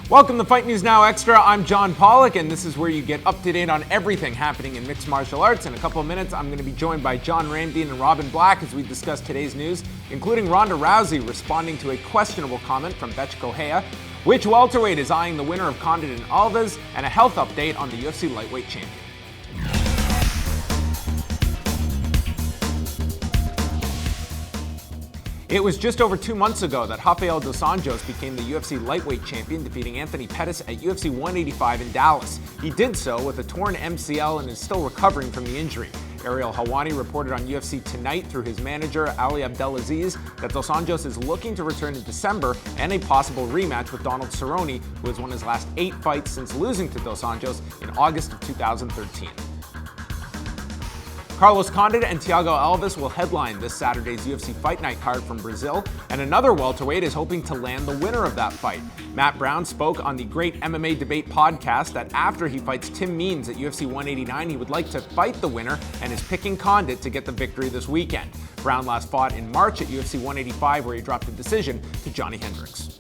Welcome to Fight News Now Extra. I'm John Pollock, and this is where you get up to date on everything happening in mixed martial arts. In a couple of minutes, I'm going to be joined by John Ramdine and Robin Black as we discuss today's news, including Ronda Rousey responding to a questionable comment from Bethe Correia, which welterweight is eyeing the winner of Condit and Alves, and a health update on the UFC lightweight champion. It was just over 2 months ago that Rafael dos Anjos became the UFC lightweight champion, defeating Anthony Pettis at UFC 185 in Dallas. He did so with a torn MCL and is still recovering from the injury. Ariel Helwani reported on UFC Tonight through his manager, Ali Abdelaziz, that dos Anjos is looking to return in December and a possible rematch with Donald Cerrone, who has won his last 8 fights since losing to dos Anjos in August of 2013. Carlos Condit and Thiago Alves will headline this Saturday's UFC Fight Night card from Brazil, and another welterweight is hoping to land the winner of that fight. Matt Brown spoke on the Great MMA Debate podcast that after he fights Tim Means at UFC 189, he would like to fight the winner and is picking Condit to get the victory this weekend. Brown last fought in March at UFC 185, where he dropped a decision to Johnny Hendricks.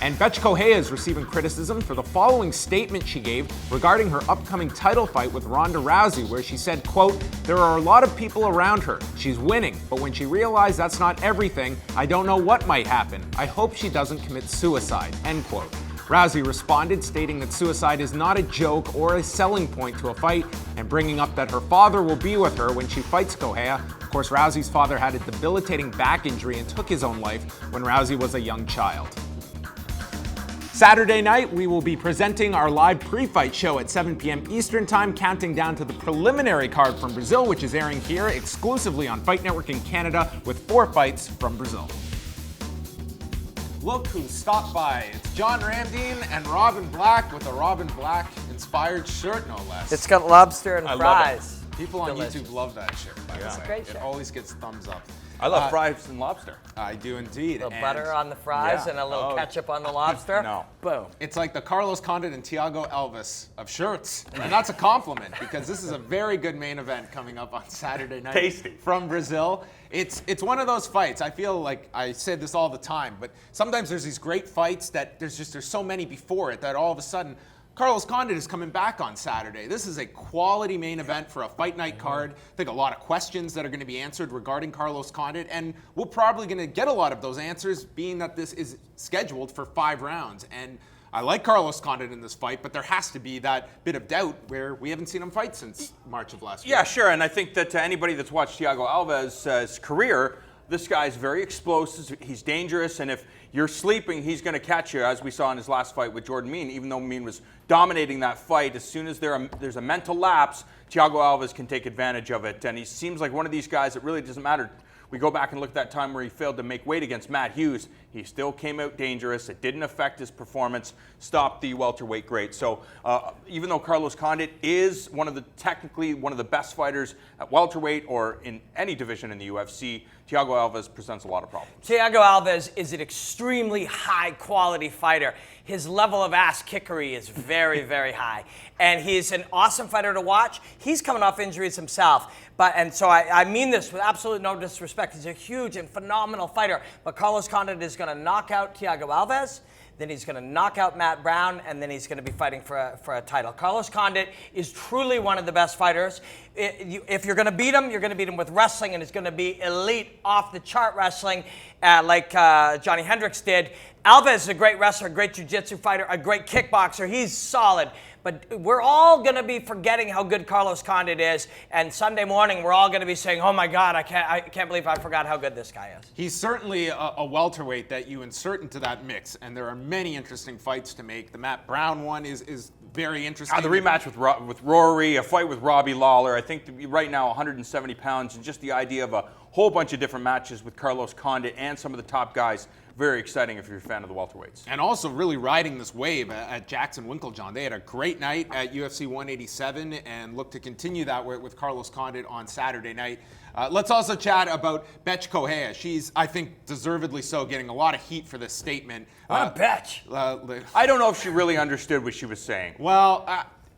And Bethe Correia is receiving criticism for the following statement she gave regarding her upcoming title fight with Ronda Rousey, where she said, quote, "There are a lot of people around her. She's winning, but when she realized that's not everything, I don't know what might happen. I hope she doesn't commit suicide," end quote. Rousey responded, stating that suicide is not a joke or a selling point to a fight, and bringing up that her father will be with her when she fights Correia. Of course, Rousey's father had a debilitating back injury and took his own life when Rousey was a young child. Saturday night, we will be presenting our live pre-fight show at 7 p.m. Eastern Time, counting down to the preliminary card from Brazil, which is airing here exclusively on Fight Network in Canada with 4 fights from Brazil. Look who stopped by. It's John Ramdine and Robin Black with a Robin Black-inspired shirt, no less. It's got lobster and I fries. love it. People on YouTube love that shirt, by the way. It's a great It shirt. always gets thumbs up. I love fries and lobster. I do indeed. A little butter on the fries and a little ketchup on the lobster. No. Boom. It's like the Carlos Condit and Thiago Alves of shirts. And that's a compliment because this is a very good main event coming up on Saturday night. Tasty. From Brazil. It's one of those fights. I feel like I say this all the time, but sometimes there's these great fights that there's so many before it that all of a sudden Carlos Condit is coming back on Saturday. This is a quality main event for a fight night card. I think a lot of questions that are going to be answered regarding Carlos Condit, and we're probably going to get a lot of those answers being that this is scheduled for 5 rounds. And I like Carlos Condit in this fight, but there has to be that bit of doubt where we haven't seen him fight since March of last year. Yeah, sure, and I think that anybody that's watched Thiago Alves' career, this guy's very explosive, he's dangerous, and if you're sleeping, he's going to catch you, as we saw in his last fight with Jordan Mein. Even though Mein was dominating that fight, as soon as there's a mental lapse, Thiago Alves can take advantage of it. And he seems like one of these guys that really doesn't matter. We go back and look at that time where he failed to make weight against Matt Hughes. He still came out dangerous. It didn't affect his performance, stopped the welterweight great. So even though Carlos Condit is technically one of the best fighters at welterweight or in any division in the UFC, Thiago Alves presents a lot of problems. Thiago Alves is an extremely high-quality fighter. His level of ass kickery is very, very high. And he's an awesome fighter to watch. He's coming off injuries himself. So I mean this with absolute no disrespect. He's a huge and phenomenal fighter. But Carlos Condit is going to knock out Thiago Alves. Then he's going to knock out Matt Brown, and then he's going to be fighting for a title. Carlos Condit is truly one of the best fighters. If you're going to beat him, you're going to beat him with wrestling, and it's going to be elite, off-the-chart wrestling like Johnny Hendricks did. Alves is a great wrestler, a great jiu-jitsu fighter, a great kickboxer. He's solid. But we're all going to be forgetting how good Carlos Condit is, and Sunday morning we're all going to be saying, "Oh my God, I can't believe I forgot how good this guy is." He's certainly a welterweight that you insert into that mix, and there are many interesting fights to make. The Matt Brown one is very interesting. The rematch with Rory, a fight with Robbie Lawler. I think right now 170 pounds, and just the idea of a whole bunch of different matches with Carlos Condit and some of the top guys. Very exciting if you're a fan of the welterweights. And also really riding this wave at Jackson Winklejohn. They had a great night at UFC 187 and look to continue that with Carlos Condit on Saturday night. Let's also chat about Bethe Correia. She's, I think, deservedly so, getting a lot of heat for this statement. What a bitch. I don't know if she really understood what she was saying. Well,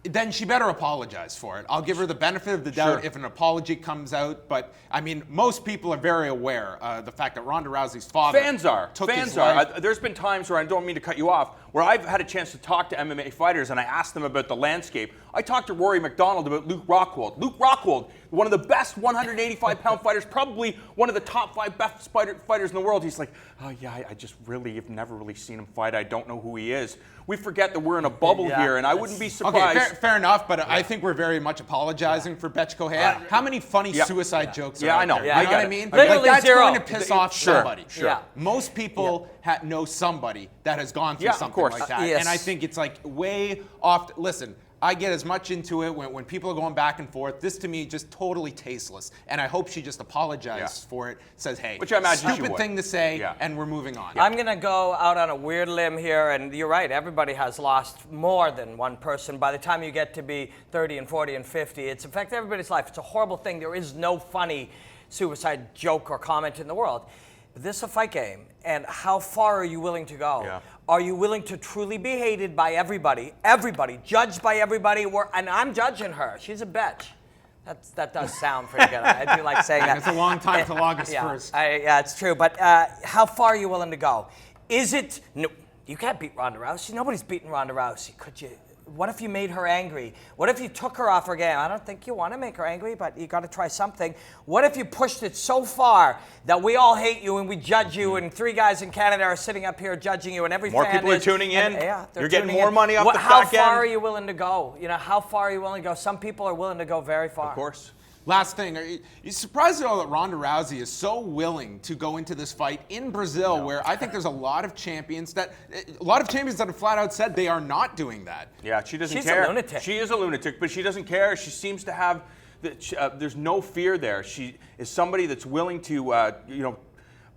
then she better apologize for it. I'll give her the benefit of the doubt if an apology comes out. But, I mean, most people are very aware of the fact that Ronda Rousey's father Fans are. took his life. There's been times where, I don't mean to cut you off, where I've had a chance to talk to MMA fighters and I asked them about the landscape. I talked to Rory McDonald about Luke Rockwold. Luke Rockwold, one of the best 185-pound fighters, probably one of the top 5 best fighters in the world. He's like, oh yeah, I just really have never really seen him fight. I don't know who he is. We forget that we're in a bubble here, and I wouldn't be surprised. Okay, fair enough, but I think we're very much apologizing for Bethe Correia. How many funny suicide jokes are out I know. there? Yeah, you know what I mean? Literally Like, that's zero. going to piss off somebody. Sure. Yeah. Most people know somebody that has gone through something like that. Yes. And I think it's like way off. Listen, I get as much into it when people are going back and forth. This to me just totally tasteless. And I hope she just apologizes for it, says, hey, which I imagine she stupid would. thing to say, and we're moving on. I'm going to go out on a weird limb here, and you're right, everybody has lost more than one person. By the time you get to be 30 and 40 and 50, it's affected everybody's life. It's a horrible thing. There is no funny suicide joke or comment in the world. But this is a fight game, and how far are you willing to go? Yeah. Are you willing to truly be hated by everybody, judged by everybody? And I'm judging her. She's a bitch. That does sound pretty good. I do like saying that. It's a long time till August 1st. Yeah, it's true. But how far are you willing to go? Is it... No, you can't beat Ronda Rousey. Nobody's beating Ronda Rousey. Could you... What if you made her angry? What if you took her off her game? I don't think you want to make her angry, but you got to try something. What if you pushed it so far that we all hate you and we judge you, and 3 guys in Canada are sitting up here judging you, and every more fan people are is, tuning in. Yeah, you're getting tuning more in. money off the How back end. far are you willing to go? You know, how far are you willing to go? Some people are willing to go very far. Of course. Last thing, are you surprised at all that Ronda Rousey is so willing to go into this fight in Brazil, where I think there's a lot of champions that have flat out said they are not doing that. Yeah, she doesn't She's care. a lunatic. She is a lunatic, but she doesn't care. She seems to have, there's no fear there. She is somebody that's willing to,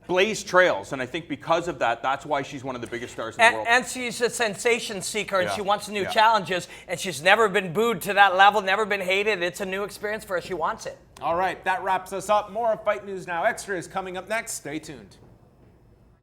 blaze trails, and I think because of that, that's why she's one of the biggest stars in the world. And she's a sensation seeker, and she wants new Yeah. challenges, and she's never been booed to that level, never been hated. It's a new experience for her. She wants it. All right, that wraps us up. More of Fight News Now Extra is coming up next. Stay tuned.